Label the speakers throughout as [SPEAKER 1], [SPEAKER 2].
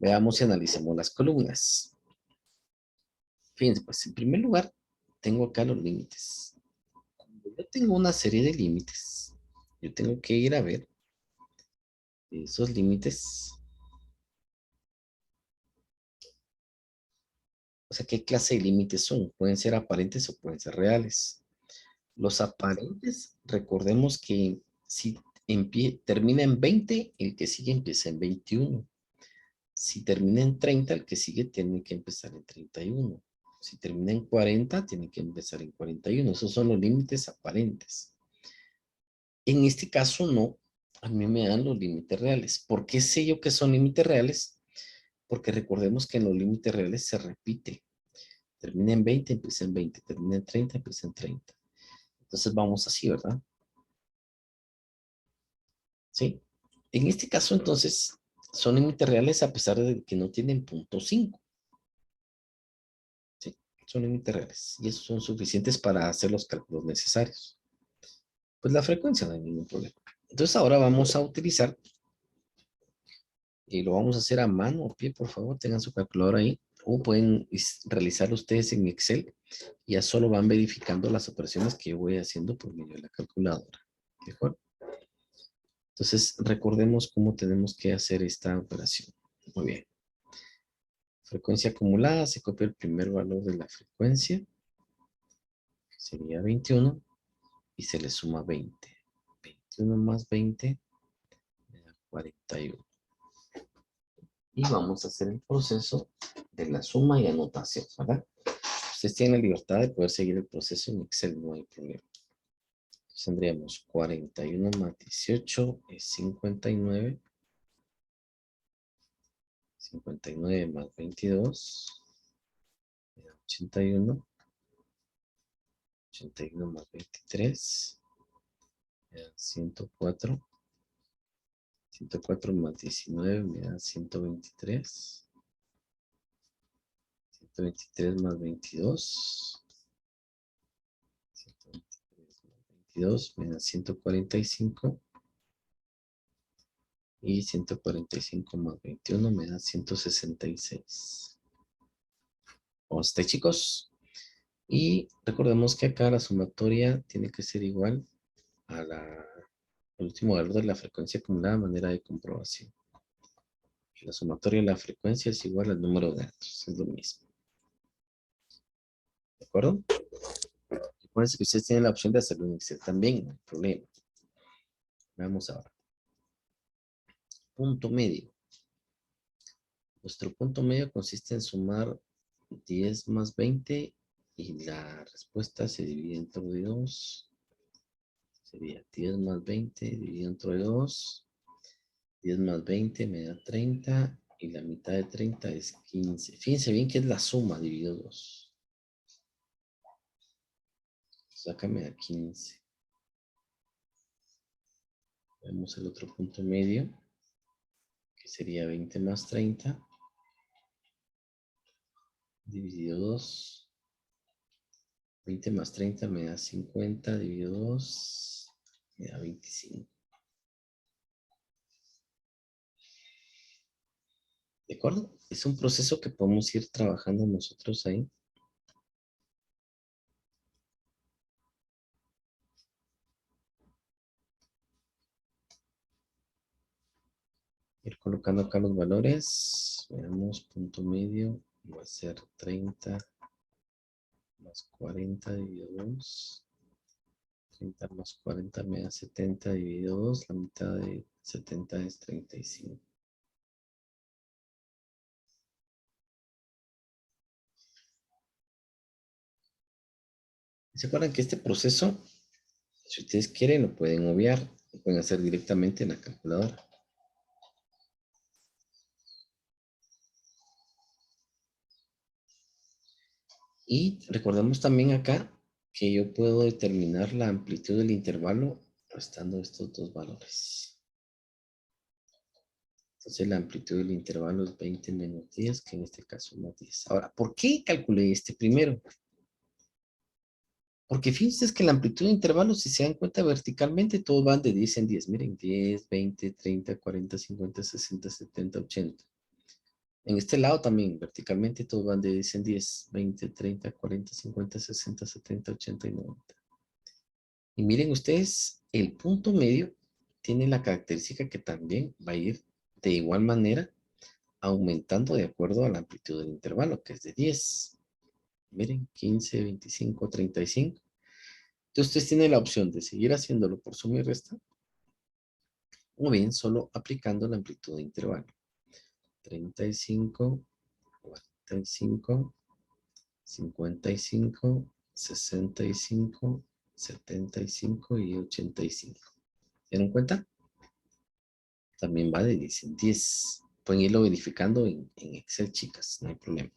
[SPEAKER 1] Veamos y analicemos las columnas. Fíjense, pues en primer lugar, tengo acá los límites. Cuando yo tengo una serie de límites, yo tengo que ir a ver esos límites. O sea, ¿qué clase de límites son? Pueden ser aparentes o pueden ser reales. Los aparentes, recordemos que si termina en 20, el que sigue empieza en 21. Si termina en 30, el que sigue tiene que empezar en 31. Si termina en 40, tiene que empezar en 41. Esos son los límites aparentes. En este caso no, a mí me dan los límites reales. ¿Por qué sé yo que son límites reales? Porque recordemos que en los límites reales se repite. Termina en 20, empieza en 20. Termina en 30, empieza en 30. Entonces vamos así, ¿verdad? ¿Sí? En este caso, entonces, son límites reales a pesar de que no tienen punto 5. ¿Sí? Son límites reales. Y esos son suficientes para hacer los cálculos necesarios. Pues la frecuencia no hay ningún problema. Entonces ahora vamos a utilizar, y lo vamos a hacer a mano o pie, por favor, tengan su calculadora ahí. O pueden realizarlo ustedes en Excel. Y ya solo van verificando las operaciones que yo voy haciendo por medio de la calculadora. ¿De acuerdo? Entonces, recordemos cómo tenemos que hacer esta operación. Muy bien. Frecuencia acumulada, se copia el primer valor de la frecuencia, que sería 21, y se le suma 20. 21 más 20 me da 41. Y vamos a hacer el proceso de la suma y anotación, ¿verdad? Ustedes tienen la libertad de poder seguir el proceso en Excel, no hay problema. Entonces tendríamos 41 más 18 es 59. 59 más 22 me da 81. 81 más 23 me da 104. 104 más 19 me da 123. 123 más 22. 123 más 22 me da 145. Y 145 más 21 me da 166. ¿Cómo está, chicos? Y recordemos que acá la sumatoria tiene que ser igual al último valor de la frecuencia acumulada de manera de comprobación. La sumatoria de la frecuencia es igual al número de datos, es lo mismo. ¿De acuerdo? Recuerden que ustedes tienen la opción de hacerlo en Excel también, no hay problema. Vamos ahora. Punto medio. Nuestro punto medio consiste en sumar 10 más 20 y la respuesta se divide entre 2. Sería 10 más 20 dividido entre 2. 10 más 20 me da 30 y la mitad de 30 es 15. Fíjense bien que es la suma dividido 2. Acá me da 15. Vemos el otro punto medio, que sería 20 más 30 dividido 2. 20 más 30 me da 50 dividido 2, me da 25. ¿De acuerdo? Es un proceso que podemos ir trabajando nosotros ahí. Ir colocando acá los valores. Veamos, punto medio va a ser 30 más 40 dividido 2. 30 más 40 me da 70 dividido 2. La mitad de 70 es 35. ¿Se acuerdan que este proceso, si ustedes quieren, lo pueden obviar? Lo pueden hacer directamente en la calculadora. Y recordemos también acá que yo puedo determinar la amplitud del intervalo restando estos dos valores. Entonces la amplitud del intervalo es 20 menos 10, que en este caso más 10. Ahora, ¿por qué calculé este primero? Porque fíjense que la amplitud de intervalo, si se dan cuenta verticalmente, todos van de 10 en 10. Miren, 10, 20, 30, 40, 50, 60, 70, 80. En este lado también, verticalmente, todos van de 10 en 10, 20, 30, 40, 50, 60, 70, 80 y 90. Y miren ustedes, el punto medio tiene la característica que también va a ir de igual manera aumentando de acuerdo a la amplitud del intervalo, que es de 10. Miren, 15, 25, 35. Entonces ustedes tienen la opción de seguir haciéndolo por suma y resta o bien solo aplicando la amplitud de intervalo. 35, 45, 55, 65, 75 y 85. ¿Se dieron cuenta? También va de 10 en 10. Pueden irlo verificando en Excel, chicas, no hay problema.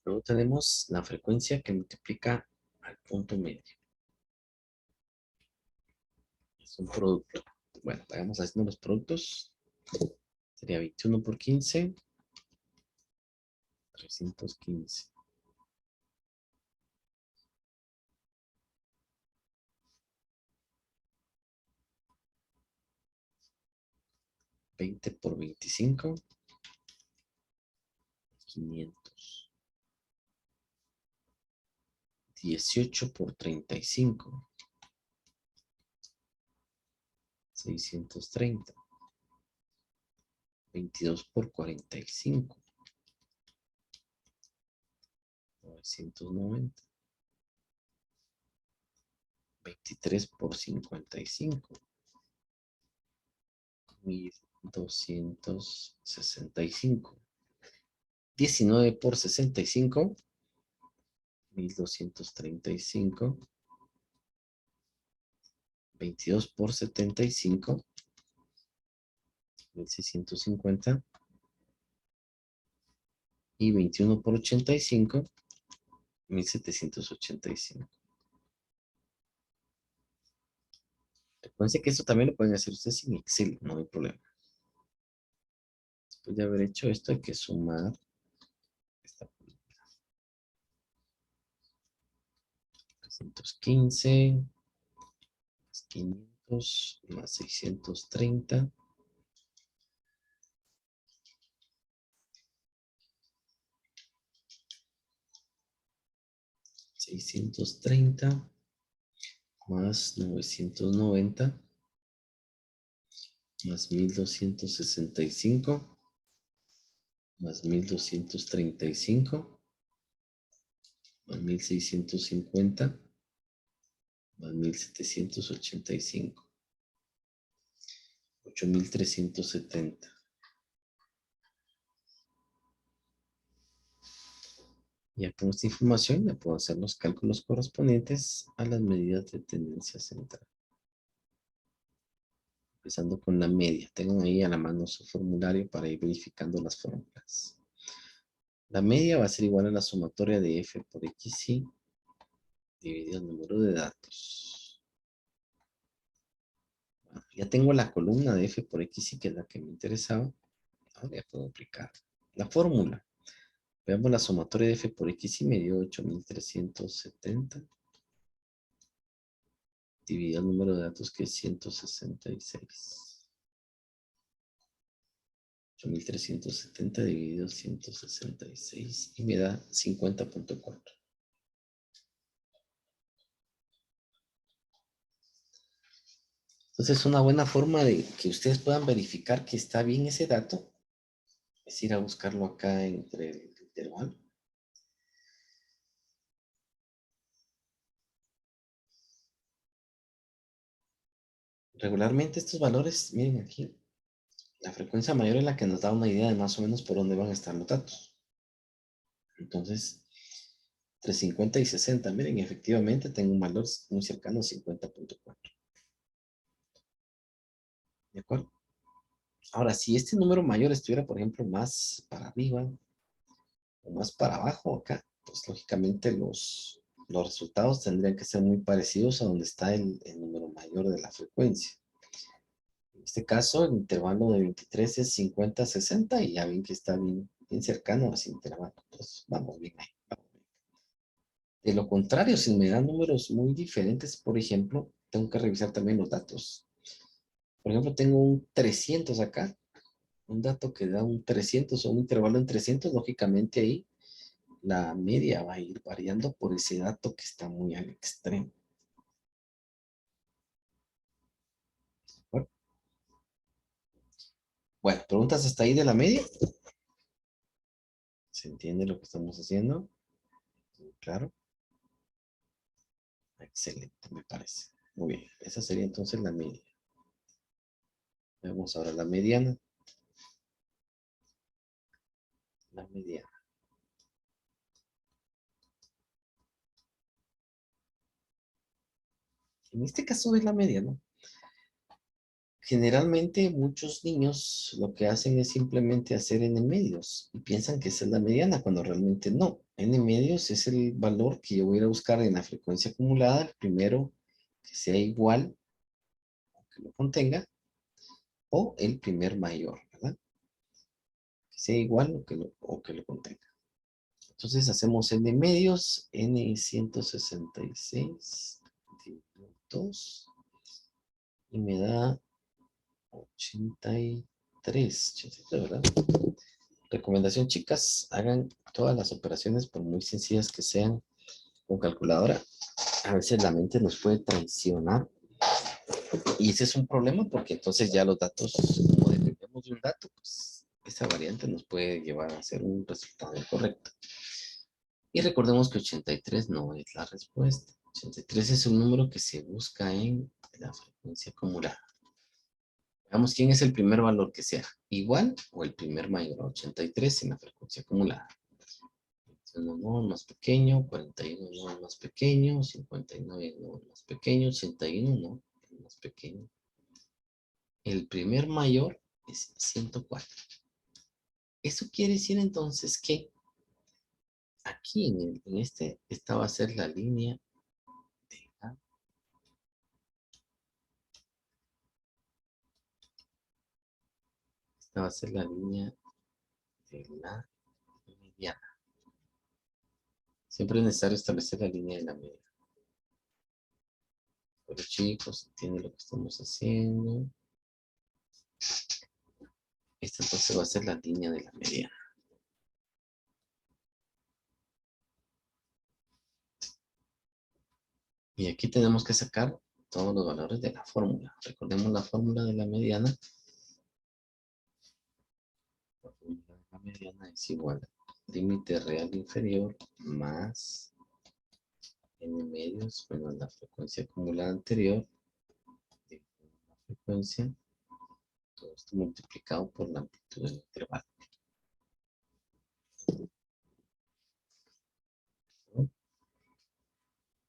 [SPEAKER 1] Luego tenemos la frecuencia que multiplica al punto medio. Es un producto. Bueno, vayamos haciendo los productos. Sería 21 por 15. 315. 20 por 25. 500. 18 por 35. 630. 22 por 45. 990. 23 por 55. 1265. 19 por 65. 1235. 22 por 75. 1650. Y 21 por 85. 1785. Recuerden que esto también lo pueden hacer ustedes en Excel, no hay problema. Después de haber hecho esto, hay que sumar esta columna. 315 más 500 más 630. 630 más 990 más 1265 más 1235 más 1650 más 1785. 8370. Ya con esta información ya puedo hacer los cálculos correspondientes a las medidas de tendencia central. Empezando con la media. Tengan ahí a la mano su formulario para ir verificando las fórmulas. La media va a ser igual a la sumatoria de f por xy dividido el número de datos. Bueno, ya tengo la columna de f por xy, que es la que me interesaba. Ahora ya puedo aplicar la fórmula. Veamos la sumatoria de f por xy, me dio 8370 dividido el número de datos, que es 166. 8370 dividido 166 y me da 50.4. Entonces, una buena forma de que ustedes puedan verificar que está bien ese dato es ir a buscarlo acá entre el intervalo. Regularmente estos valores, miren aquí, la frecuencia mayor es la que nos da una idea de más o menos por dónde van a estar los datos. Entonces, entre 50 y 60, miren, efectivamente tengo un valor muy cercano a 50.4. ¿De acuerdo? Ahora, si este número mayor estuviera, por ejemplo, más para arriba o más para abajo acá, pues lógicamente los resultados tendrían que ser muy parecidos a donde está el número mayor de la frecuencia. En este caso, el intervalo de 23 es 50-60 y ya ven que está bien cercano a ese intervalo. Entonces, vamos bien ahí. Vamos bien. De lo contrario, si me dan números muy diferentes, por ejemplo, tengo que revisar también los datos. Por ejemplo, tengo un 300 acá, un dato que da un 300 o un intervalo en 300, lógicamente ahí la media va a ir variando por ese dato que está muy al extremo. Bueno, preguntas hasta ahí de la media. ¿Se entiende lo que estamos haciendo? Claro. Excelente, me parece. Muy bien, esa sería entonces la media. Vamos ahora la mediana. La mediana. En este caso es la media, ¿no? Generalmente muchos niños lo que hacen es simplemente hacer n medios y piensan que esa es la mediana cuando realmente no. N medios es el valor que yo voy a ir a buscar en la frecuencia acumulada, el primero que sea igual o que lo contenga, o el primer mayor, ¿verdad? Que sea igual o que lo contenga. Entonces hacemos n medios, n 166 dividido 2 y me da 83, 83, ¿verdad? Recomendación, chicas, hagan todas las operaciones, por muy sencillas que sean, con calculadora. A veces la mente nos puede traicionar y ese es un problema porque entonces ya los datos, como dependemos de un dato, pues esa variante nos puede llevar a hacer un resultado incorrecto. Y recordemos que 83 no es la respuesta. 83 es un número que se busca en la frecuencia acumulada. Veamos quién es el primer valor que sea igual o el primer mayor a 83 en la frecuencia acumulada. 21 no es más pequeño, 41 no es más pequeño, 59 no es más pequeño, 81 no es más pequeño. El primer mayor es 104. Eso quiere decir entonces que aquí esta va a ser la línea de la, esta va a ser la línea de la mediana. Siempre es necesario establecer la línea de la media. Pero chicos, entienden lo que estamos haciendo. Esta entonces va a ser la línea de la mediana. Y aquí tenemos que sacar todos los valores de la fórmula. Recordemos la fórmula de la mediana. La fórmula de la mediana es igual a límite real inferior más n medios menos la frecuencia acumulada anterior de la frecuencia, todo esto multiplicado por la amplitud del intervalo.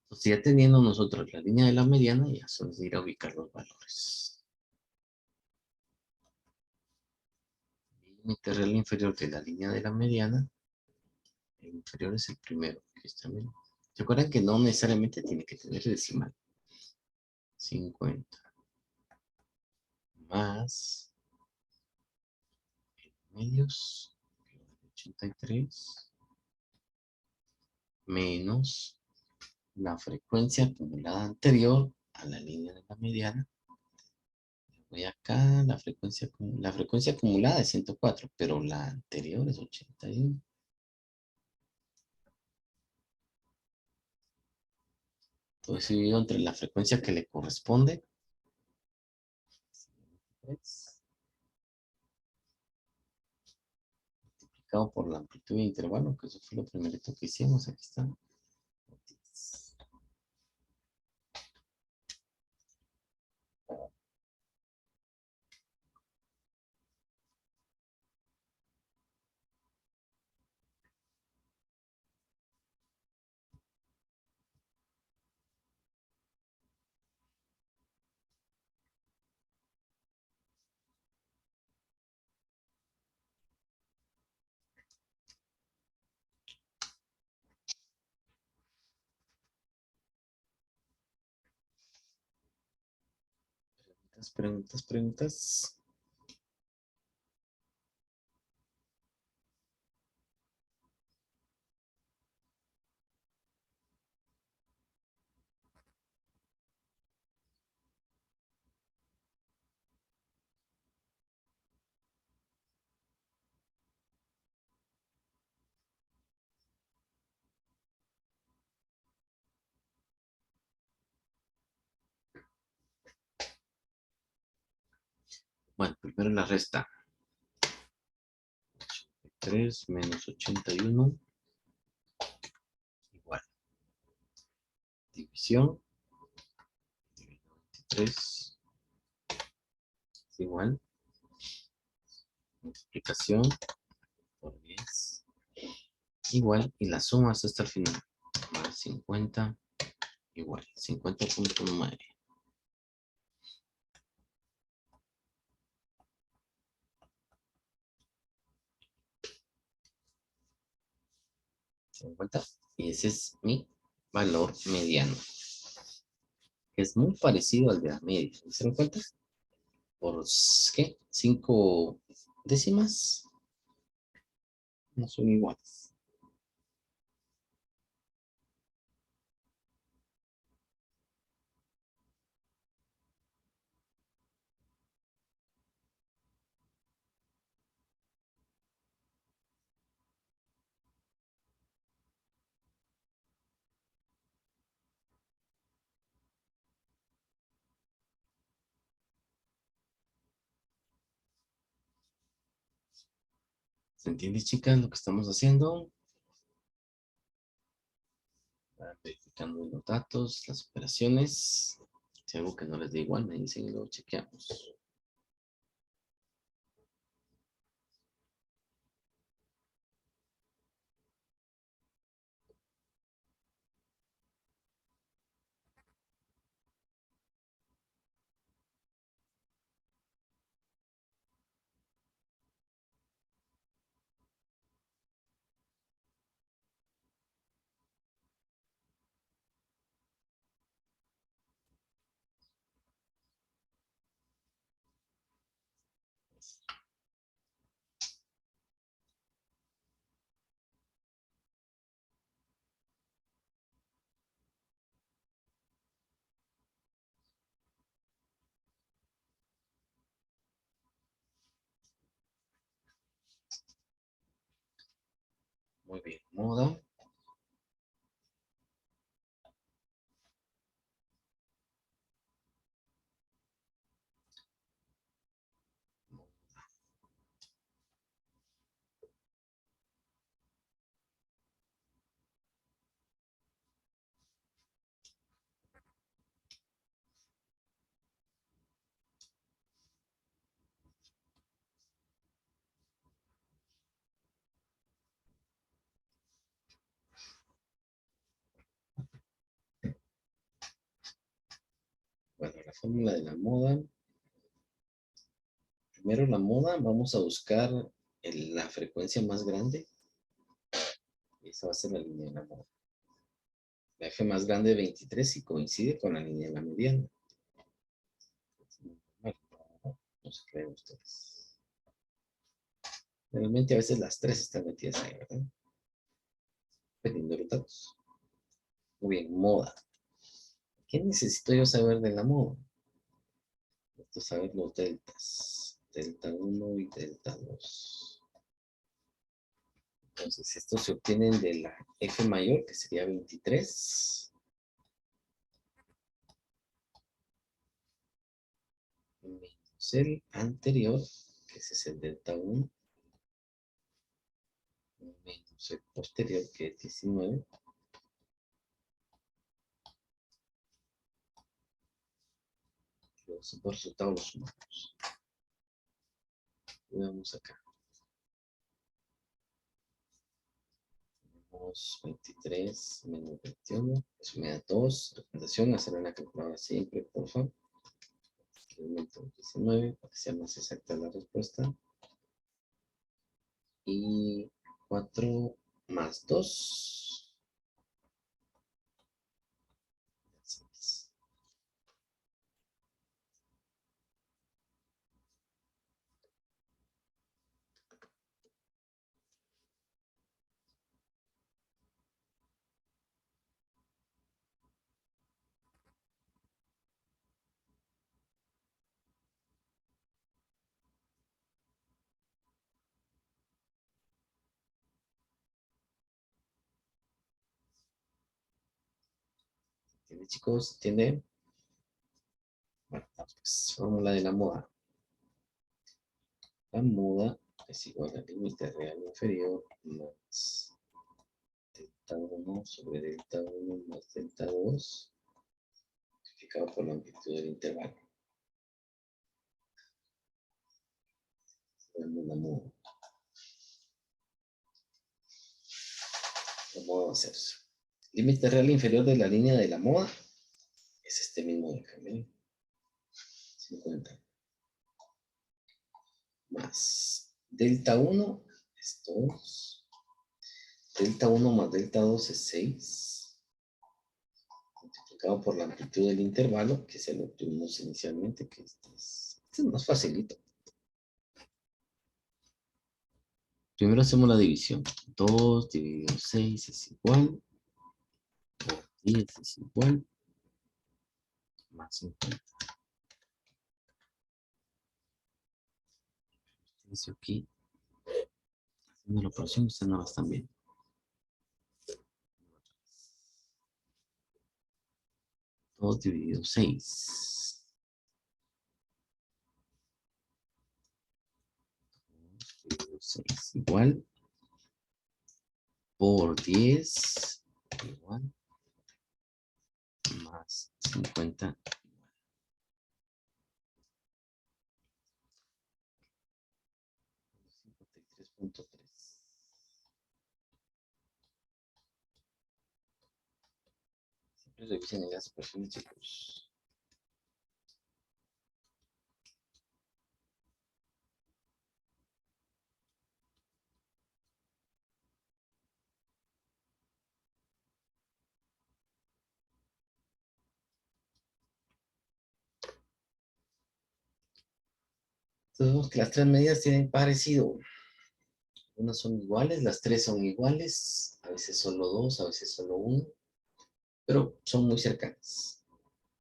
[SPEAKER 1] Entonces ya teniendo nosotros la línea de la mediana, ya solo es ir a ubicar los valores. Límite real inferior de la línea de la mediana, el inferior es el primero, que está bien. Recuerden que no necesariamente tiene que tener decimal. 50 más medios, 83, menos la frecuencia acumulada anterior a la línea de la mediana. Voy acá, la frecuencia acumulada es 104, pero la anterior es 81. Entonces dividido entre la frecuencia que le corresponde, multiplicado por la amplitud de intervalo, que eso fue lo primerito que hicimos, aquí está. Preguntas. Bueno, primero la resta. 3 menos 81 igual. División. 23 es igual. Multiplicación por 10 igual. Y la suma hasta el final. Más 50 igual. 50.9. ¿Se dan cuenta? Y ese es mi valor mediano. Es muy parecido al de la media. ¿Se dan cuenta? ¿Por qué? 5 décimas. No son iguales. ¿Se entiende, chicas, lo que estamos haciendo? Verificando los datos, las operaciones. Si algo que no les da igual, me dicen y lo chequeamos. Muy bien, moda. Bueno, la fórmula de la moda. Primero la moda, vamos a buscar la frecuencia más grande. Y esa va a ser la línea de la moda. La F más grande de 23 y coincide con la línea de la mediana. Bueno, no se creen ustedes. Realmente a veces las tres están metidas ahí, ¿verdad? Dependiendo de los datos. Muy bien, moda. ¿Qué necesito yo saber de la moda? Necesito saber los deltas. Delta 1 y delta 2. Entonces, estos se obtienen de la F mayor, que sería 23. Menos el anterior, que ese es el delta 1. Menos el posterior, que es 19. Los resultados los sumamos. Veamos acá. Tenemos 23 menos 21. Eso me da 2. Recomendación, hacer una calculadora siempre, por favor. Elemento 19, para que sea más exacta la respuesta. Y 4 más 2. ¿Entienden, chicos? ¿Entienden? Bueno, pues, fórmula de la moda. La moda es igual al límite real inferior más delta 1 sobre delta 1 más delta 2 multiplicado por la amplitud del intervalo. La moda. La moda va a ser límite real inferior de la línea de la moda. Es este mismo de acá, ¿ven? 50. Más delta 1 es 2. Delta 1 más delta 2 es 6. Multiplicado por la amplitud del intervalo, que se lo obtuvimos inicialmente, que este es más facilito. Primero hacemos la división. 2 dividido 6 es igual. Por 10 es igual. Más 50. Eso aquí. Haciendo la operación, ustedes no la están viendo. 2 dividido 6. 2 dividido 6 igual. Por 10 igual. Más 50 igual. 53.3. Siempre revisen las expresiones, chicos. Entonces vemos que las tres medidas tienen parecido. Unas son iguales, las tres son iguales, a veces solo dos, a veces solo uno, pero son muy cercanas.